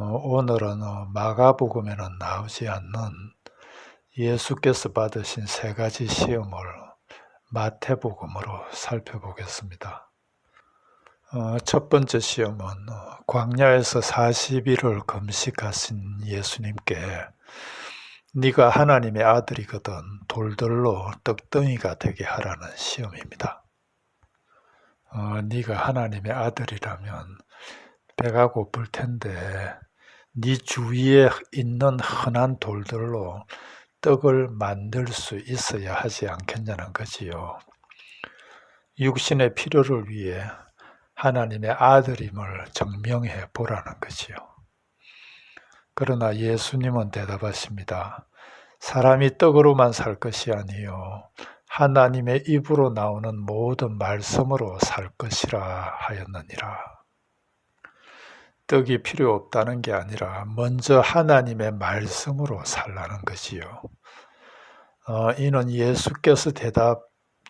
오늘은 마가복음에는 나오지 않는 예수께서 받으신 세 가지 시험을 마태복음으로 살펴보겠습니다. 첫 번째 시험은 광야에서 40일을 금식하신 예수님께 네가 하나님의 아들이거든 돌들로 떡덩이가 되게 하라는 시험입니다. 네가 하나님의 아들이라면 배가 고플 텐데 네 주위에 있는 흔한 돌들로 떡을 만들 수 있어야 하지 않겠냐는 거지요. 육신의 필요를 위해 하나님의 아들임을 증명해 보라는 거지요. 그러나 예수님은 대답하십니다. 사람이 떡으로만 살 것이 아니요 하나님의 입으로 나오는 모든 말씀으로 살 것이라 하였느니라. 떡이 필요 없다는 게 아니라 먼저 하나님의 말씀으로 살라는 것이요. 이는 예수께서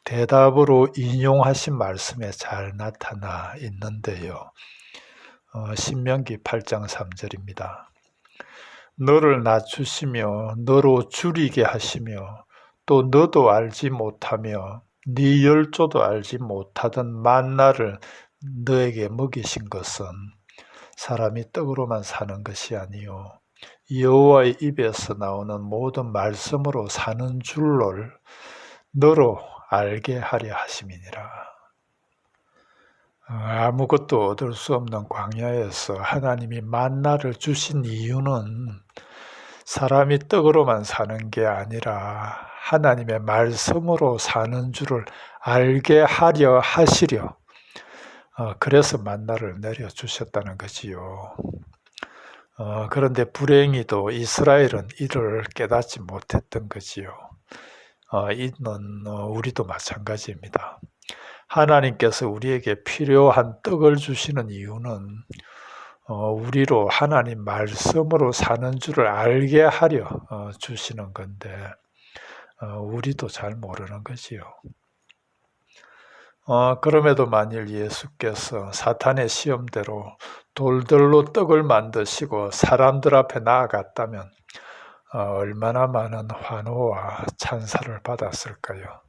대답으로 인용하신 말씀에 잘 나타나 있는데요. 신명기 8장 3절입니다. 너를 낮추시며 너로 줄이게 하시며 또 너도 알지 못하며 네 열조도 알지 못하던 만나를 너에게 먹이신 것은 사람이 떡으로만 사는 것이 아니요 여호와의 입에서 나오는 모든 말씀으로 사는 줄을 너로 알게 하려 하심이니라. 아무것도 얻을 수 없는 광야에서 하나님이 만나를 주신 이유는 사람이 떡으로만 사는 게 아니라 하나님의 말씀으로 사는 줄을 알게 하려 하시려 그래서 만나를 내려주셨다는 거지요. 그런데 불행히도 이스라엘은 이를 깨닫지 못했던 거지요. 이는 우리도 마찬가지입니다. 하나님께서 우리에게 필요한 떡을 주시는 이유는 우리로 하나님 말씀으로 사는 줄을 알게 하려 주시는 건데 우리도 잘 모르는 거지요. 그럼에도 만일 예수께서 사탄의 시험대로 돌들로 떡을 만드시고 사람들 앞에 나아갔다면 얼마나 많은 환호와 찬사를 받았을까요?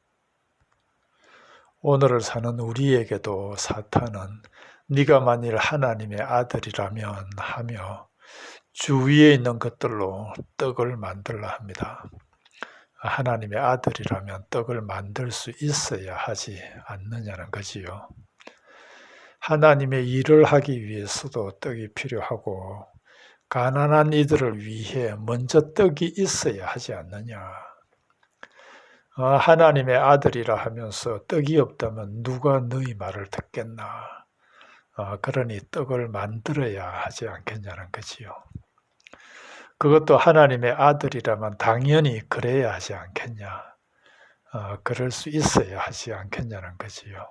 오늘을 사는 우리에게도 사탄은 네가 만일 하나님의 아들이라면 하며 주위에 있는 것들로 떡을 만들라 합니다. 하나님의 아들이라면 떡을 만들 수 있어야 하지 않느냐는 거지요. 하나님의 일을 하기 위해서도 떡이 필요하고 가난한 이들을 위해 먼저 떡이 있어야 하지 않느냐. 하나님의 아들이라 하면서 떡이 없다면 누가 너희 말을 듣겠나. 그러니 떡을 만들어야 하지 않겠냐는 거지요. 그것도 하나님의 아들이라면 당연히 그래야 하지 않겠냐. 그럴 수 있어야 하지 않겠냐는 거지요.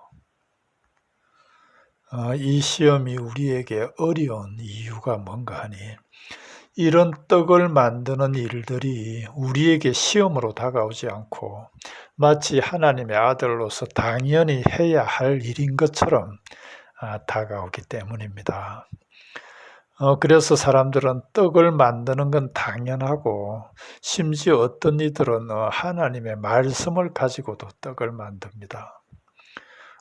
이 시험이 우리에게 어려운 이유가 뭔가 하니 이런 떡을 만드는 일들이 우리에게 시험으로 다가오지 않고 마치 하나님의 아들로서 당연히 해야 할 일인 것처럼 다가오기 때문입니다. 그래서 사람들은 떡을 만드는 건 당연하고 심지어 어떤 이들은 하나님의 말씀을 가지고도 떡을 만듭니다.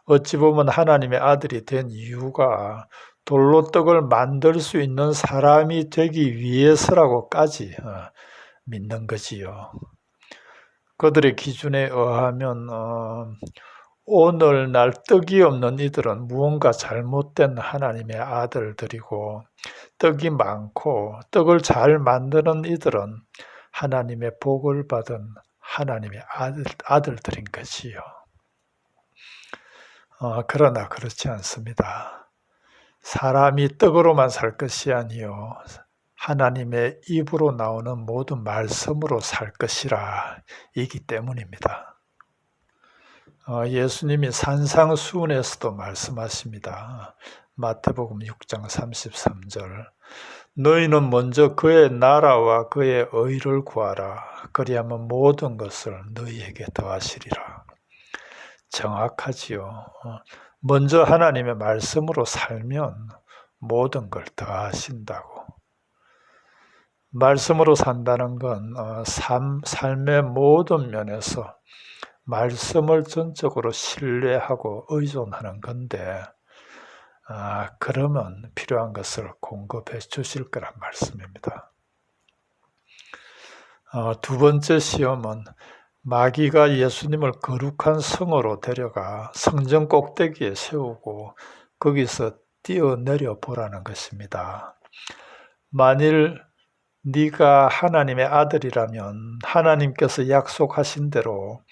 어찌 보면 하나님의 아들이 된 이유가 돌로 떡을 만들 수 있는 사람이 되기 위해서라고까지 믿는 거지요. 그들의 기준에 의하면 오늘날 떡이 없는 이들은 무언가 잘못된 하나님의 아들들이고 떡이 많고 떡을 잘 만드는 이들은 하나님의 복을 받은 하나님의 아들들인 것이요. 그러나 그렇지 않습니다. 사람이 떡으로만 살 것이 아니요 하나님의 입으로 나오는 모든 말씀으로 살 것이라 이기 때문입니다. 예수님이 산상수훈에서도 말씀하십니다. 마태복음 6장 33절 너희는 먼저 그의 나라와 그의 의를 구하라. 그리하면 모든 것을 너희에게 더하시리라. 정확하지요. 먼저 하나님의 말씀으로 살면 모든 걸 더하신다고. 말씀으로 산다는 건 삶의 모든 면에서 말씀을 전적으로 신뢰하고 의존하는 건데 그러면 필요한 것을 공급해 주실 거란 말씀입니다. 두 번째 시험은 마귀가 예수님을 거룩한 성으로 데려가 성전 꼭대기에 세우고 거기서 뛰어내려 보라는 것입니다. 만일 네가 하나님의 아들이라면 하나님께서 약속하신 대로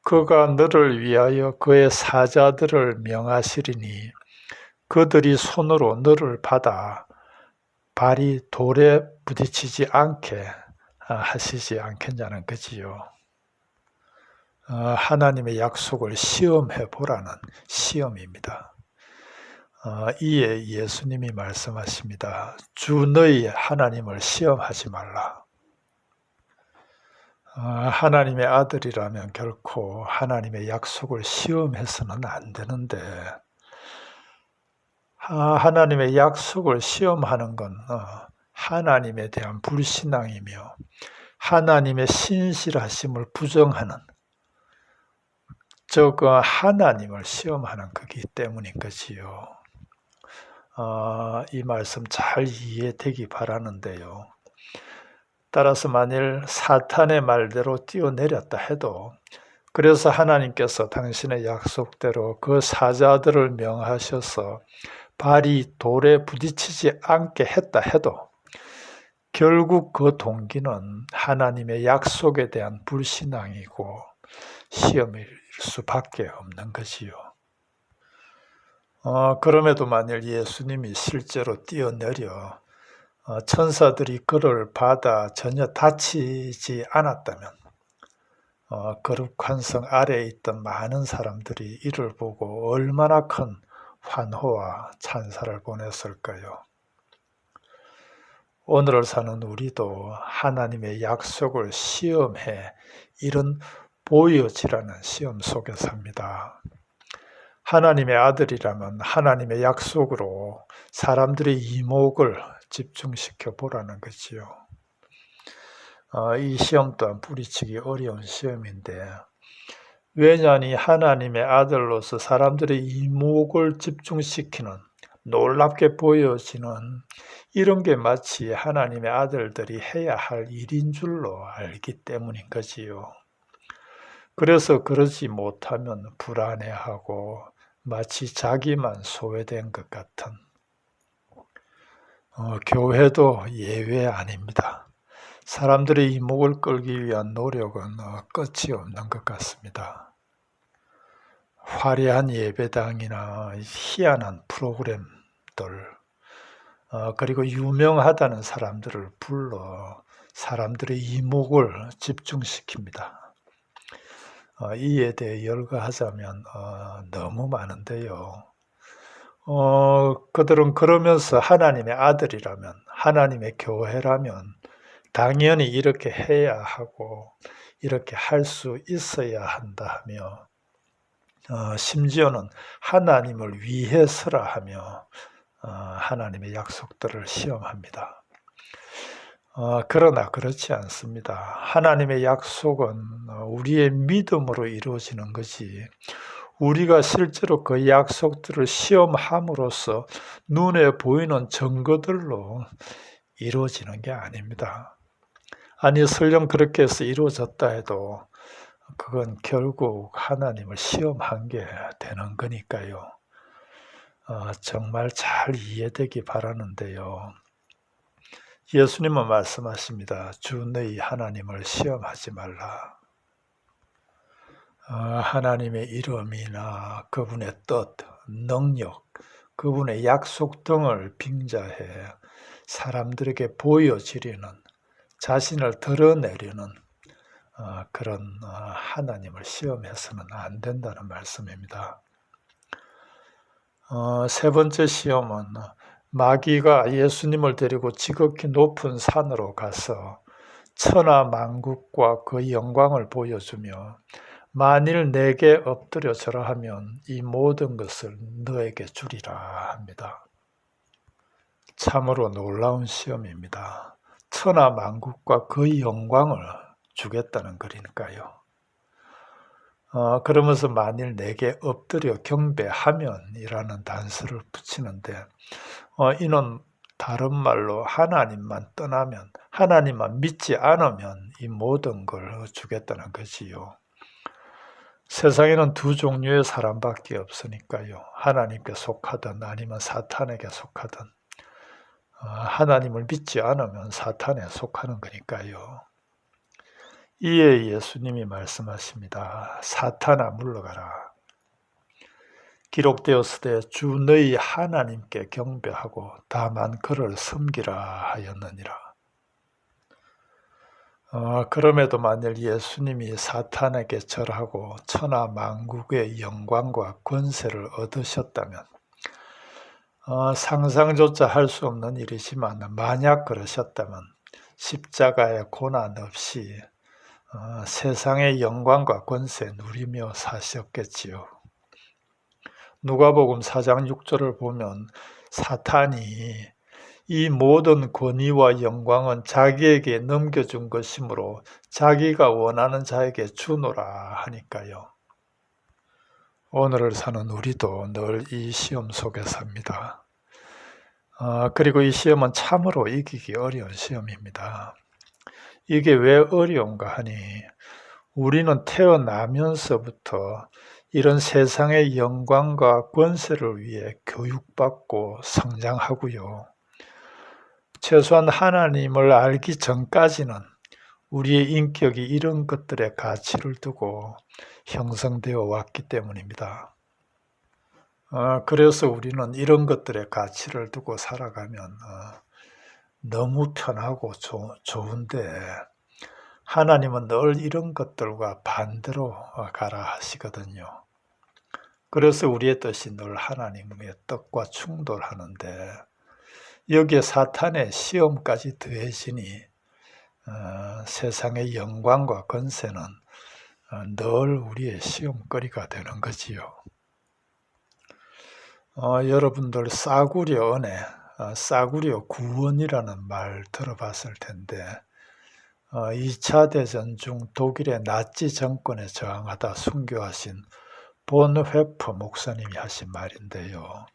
그가 너를 위하여 그의 사자들을 명하시리니 그들이 손으로 너를 받아 발이 돌에 부딪히지 않게 하시지 않겠냐는 거지요. 하나님의 약속을 시험해 보라는 시험입니다. 이에 예수님이 말씀하십니다. 주 너희 하나님을 시험하지 말라. 하나님의 아들이라면 결코 하나님의 약속을 시험해서는 안 되는데 하나님의 약속을 시험하는 건 하나님에 대한 불신앙이며 하나님의 신실하심을 부정하는 즉 하나님을 시험하는 거기 때문인 거지요. 이 말씀 잘 이해되기 바라는데요. 따라서 만일 사탄의 말대로 뛰어내렸다 해도 그래서 하나님께서 당신의 약속대로 그 사자들을 명하셔서 발이 돌에 부딪히지 않게 했다 해도 결국 그 동기는 하나님의 약속에 대한 불신앙이고 시험일 수밖에 없는 것이요. 그럼에도 만일 예수님이 실제로 뛰어내려 천사들이 그를 받아 전혀 다치지 않았다면 거룩한 성 아래에 있던 많은 사람들이 이를 보고 얼마나 큰 환호와 찬사를 보냈을까요? 오늘을 사는 우리도 하나님의 약속을 시험해 이런 보여지라는 시험 속에 삽니다. 하나님의 아들이라면 하나님의 약속으로 사람들의 이목을 집중시켜 보라는 거지요. 이 시험 또한 뿌리치기 어려운 시험인데 왜냐하니 하나님의 아들로서 사람들의 이목을 집중시키는 놀랍게 보여지는 이런 게 마치 하나님의 아들들이 해야 할 일인 줄로 알기 때문인 거지요. 그래서 그러지 못하면 불안해하고 마치 자기만 소외된 것 같은 교회도 예외 아닙니다. 사람들의 이목을 끌기 위한 노력은 끝이 없는 것 같습니다. 화려한 예배당이나 희한한 프로그램들 그리고 유명하다는 사람들을 불러 사람들의 이목을 집중시킵니다. 이에 대해 열거하자면 너무 많은데요. 그들은 그러면서 하나님의 아들이라면 하나님의 교회라면 당연히 이렇게 해야 하고 이렇게 할 수 있어야 한다 하며 심지어는 하나님을 위해서라 하며 하나님의 약속들을 시험합니다. 그러나 그렇지 않습니다. 하나님의 약속은 우리의 믿음으로 이루어지는 것이 우리가 실제로 그 약속들을 시험함으로써 눈에 보이는 증거들로 이루어지는 게 아닙니다. 아니 설령 그렇게 해서 이루어졌다 해도 그건 결국 하나님을 시험한 게 되는 거니까요. 정말 잘 이해되기 바라는데요. 예수님은 말씀하십니다. 주 너희 하나님을 시험하지 말라. 하나님의 이름이나 그분의 뜻, 능력, 그분의 약속 등을 빙자해 사람들에게 보여지려는 자신을 드러내려는 그런 하나님을 시험해서는 안 된다는 말씀입니다. 세 번째 시험은 마귀가 예수님을 데리고 지극히 높은 산으로 가서 천하 만국과 그 영광을 보여주며 만일 내게 엎드려 절하면 이 모든 것을 너에게 주리라 합니다. 참으로 놀라운 시험입니다. 천하 만국과 그 영광을 주겠다는 거니까요. 그러면서 만일 내게 엎드려 경배하면이라는 단서를 붙이는데 이는 다른 말로 하나님만 떠나면, 하나님만 믿지 않으면 이 모든 걸 주겠다는 거지요. 세상에는 두 종류의 사람밖에 없으니까요. 하나님께 속하든 아니면 사탄에게 속하든, 하나님을 믿지 않으면 사탄에 속하는 거니까요. 이에 예수님이 말씀하십니다. 사탄아 물러가라. 기록되었으되 주 너희 하나님께 경배하고 다만 그를 섬기라 하였느니라. 그럼에도 만일 예수님이 사탄에게 절하고 천하 만국의 영광과 권세를 얻으셨다면 상상조차 할 수 없는 일이지만 만약 그러셨다면 십자가의 고난 없이 세상의 영광과 권세 누리며 사셨겠지요. 누가복음 4장 6절을 보면 사탄이 이 모든 권위와 영광은 자기에게 넘겨준 것이므로 자기가 원하는 자에게 주노라 하니까요. 오늘을 사는 우리도 늘 이 시험 속에 삽니다. 그리고 이 시험은 참으로 이기기 어려운 시험입니다. 이게 왜 어려운가 하니 우리는 태어나면서부터 이런 세상의 영광과 권세를 위해 교육받고 성장하고요. 최소한 하나님을 알기 전까지는 우리의 인격이 이런 것들의 가치를 두고 형성되어 왔기 때문입니다. 그래서 우리는 이런 것들의 가치를 두고 살아가면 너무 편하고 좋은데 하나님은 늘 이런 것들과 반대로 가라 하시거든요. 그래서 우리의 뜻이 늘 하나님의 뜻과 충돌하는데 여기에 사탄의 시험까지 더해지니 세상의 영광과 권세는 늘 우리의 시험거리가 되는 거지요. 여러분들 싸구려 은혜, 싸구려 구원이라는 말 들어봤을 텐데 2차 대전 중 독일의 나치 정권에 저항하다 순교하신 본회퍼 목사님이 하신 말인데요.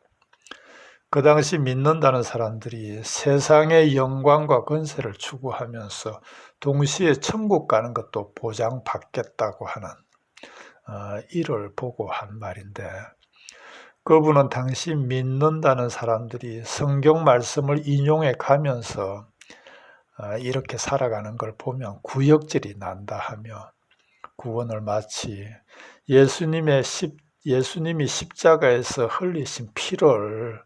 그 당시 믿는다는 사람들이 세상의 영광과 권세를 추구하면서 동시에 천국 가는 것도 보장받겠다고 하는 이를 보고 한 말인데 그분은 당시 믿는다는 사람들이 성경 말씀을 인용해 가면서 이렇게 살아가는 걸 보면 구역질이 난다 하며 구원을 마치 예수님이 십자가에서 흘리신 피를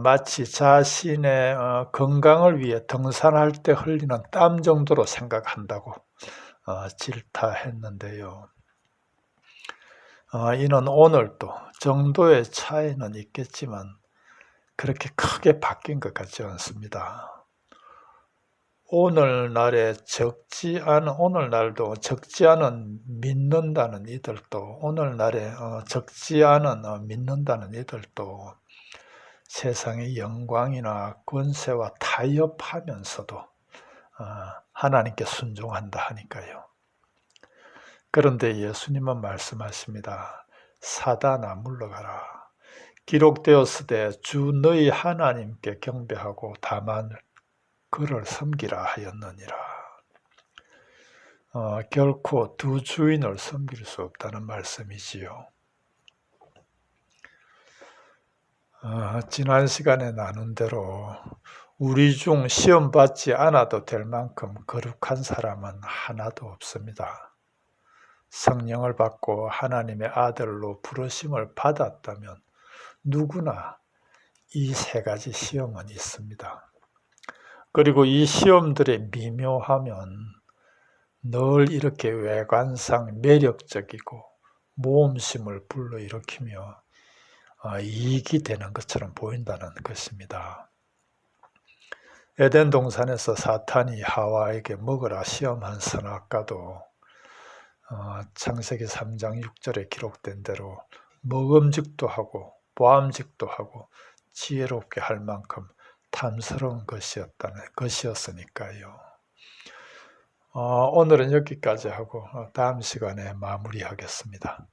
마치 자신의 건강을 위해 등산할 때 흘리는 땀 정도로 생각한다고 질타했는데요. 이는 오늘도 정도의 차이는 있겠지만 그렇게 크게 바뀐 것 같지 않습니다. 오늘날도 적지 않은 믿는다는 이들도 오늘날에 적지 않은 믿는다는 이들도 세상의 영광이나 권세와 타협하면서도 하나님께 순종한다 하니까요. 그런데 예수님은 말씀하십니다. 사단아 물러가라. 기록되었으되 주 너희 하나님께 경배하고 다만 그를 섬기라 하였느니라. 결코 두 주인을 섬길 수 없다는 말씀이지요. 지난 시간에 나눈 대로 우리 중 시험 받지 않아도 될 만큼 거룩한 사람은 하나도 없습니다. 성령을 받고 하나님의 아들로 부르심을 받았다면 누구나 이 세 가지 시험은 있습니다. 그리고 이 시험들의 미묘하면 늘 이렇게 외관상 매력적이고 모험심을 불러일으키며 이익이 되는 것처럼 보인다는 것입니다. 에덴 동산에서 사탄이 하와에게 먹으라 시험한 선악과도 창세기 3장 6절에 기록된 대로 먹음직도 하고 보암직도 하고 지혜롭게 할 만큼 탐스러운 것이었으니까요. 오늘은 여기까지 하고 다음 시간에 마무리하겠습니다.